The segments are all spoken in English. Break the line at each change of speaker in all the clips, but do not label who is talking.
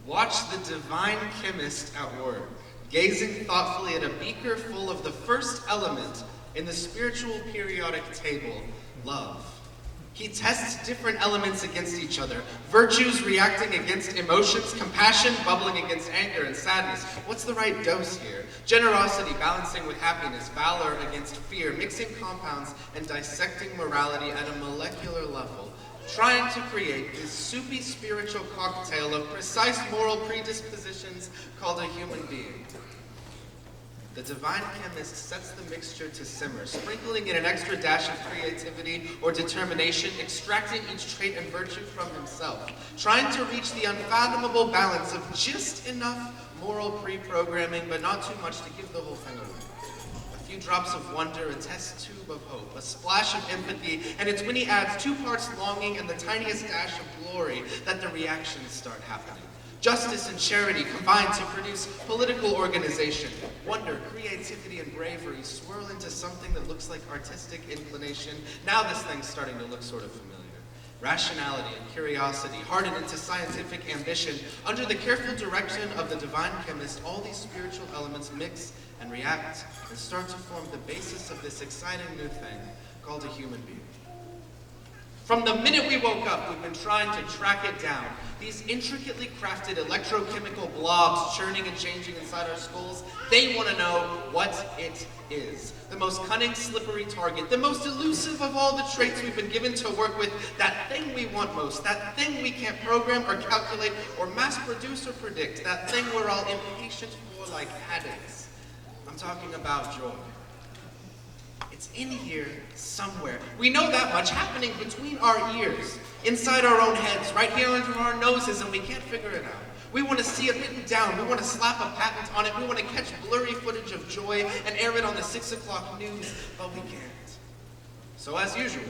Watch the divine chemist at work, gazing thoughtfully at a beaker full of the first element in the spiritual periodic table, love. He tests different elements against each other, virtues reacting against emotions, compassion bubbling against anger and sadness. What's the right dose here? Generosity balancing with happiness, valor against fear, mixing compounds and dissecting morality at a molecular level, trying to create this soupy spiritual cocktail of precise moral predispositions called a human being. The divine chemist sets the mixture to simmer, sprinkling in an extra dash of creativity or determination, extracting each trait and virtue from himself, trying to reach the unfathomable balance of just enough moral pre-programming, but not too much to give the whole thing away. A few drops of wonder, a test tube of hope, a splash of empathy, and it's when he adds 2 parts longing and the tiniest dash of glory that the reactions start happening. Justice and charity combine to produce political organization. Wonder, creativity, and bravery swirl into something that looks like artistic inclination. Now this thing's starting to look sort of familiar. Rationality and curiosity, hardened into scientific ambition. Under the careful direction of the divine chemist, all these spiritual elements mix and react and start to form the basis of this exciting new thing called a human being. From the minute we woke up, we've been trying to track it down. These intricately crafted electrochemical blobs churning and changing inside our skulls, they want to know what it is. The most cunning, slippery target, the most elusive of all the traits we've been given to work with, that thing we want most, that thing we can't program or calculate or mass produce or predict, that thing we're all impatient for like addicts. I'm talking about joy. It's in here somewhere. We know that much, happening between our ears, inside our own heads, right here under our noses, and we can't figure it out. We want to see it written down. We want to slap a patent on it. We want to catch blurry footage of joy and air it on the 6 o'clock news, but we can't. So as usual,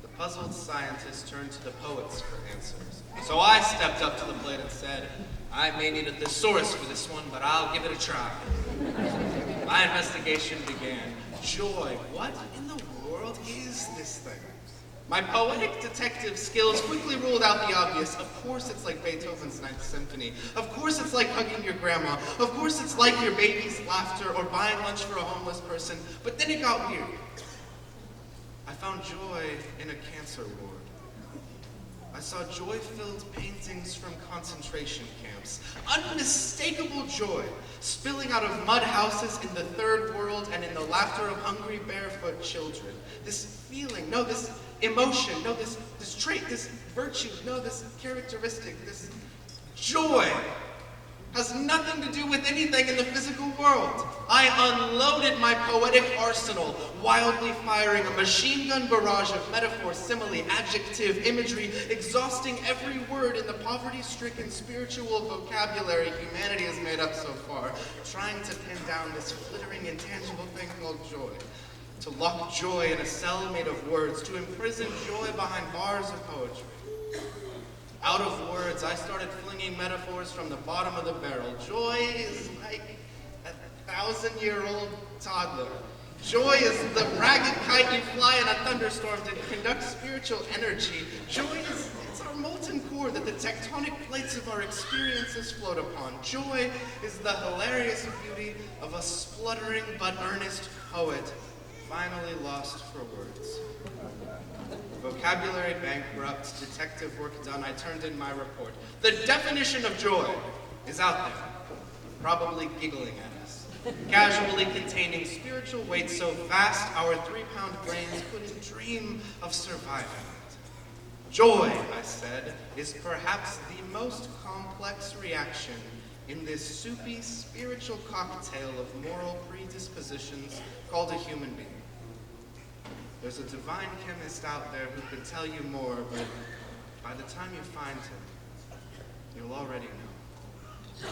the puzzled scientists turned to the poets for answers. So I stepped up to the plate and said, I may need a thesaurus for this one, but I'll give it a try. My investigation began. Joy. What in the world is this thing? My poetic detective skills quickly ruled out the obvious. Of course it's like Beethoven's Ninth Symphony. Of course it's like hugging your grandma. Of course it's like your baby's laughter or buying lunch for a homeless person. But then it got weird. I found joy in a cancer ward. I saw joy-filled paintings from concentration camps. Unmistakable joy spilling out of mud houses in the third world and in the laughter of hungry barefoot children. This feeling, no, this emotion, no, this trait, this virtue, no, this characteristic, this joy has nothing to do with anything in the physical world. I unloaded my poetic arsenal, wildly firing a machine gun barrage of metaphor, simile, adjective, imagery, exhausting every word in the poverty-stricken spiritual vocabulary humanity has made up so far, trying to pin down this flittering, intangible thing called joy. To lock joy in a cell made of words, to imprison joy behind bars of poetry. Out of words, I started flinging metaphors from the bottom of the barrel. Joy is like a 1,000-year-old toddler. Joy is the ragged kite you fly in a thunderstorm to conduct spiritual energy. Joy is it's our molten core that the tectonic plates of our experiences float upon. Joy is the hilarious beauty of a spluttering but earnest poet finally lost for words. Vocabulary bankrupt, detective work done, I turned in my report. The definition of joy is out there, probably giggling at us, casually containing spiritual weight so vast our 3-pound brains couldn't dream of surviving it. Joy, I said, is perhaps the most complex reaction in this soupy spiritual cocktail of moral predispositions called a human being. There's a divine chemist out there who could tell you more, but by the time you find him, you'll already know.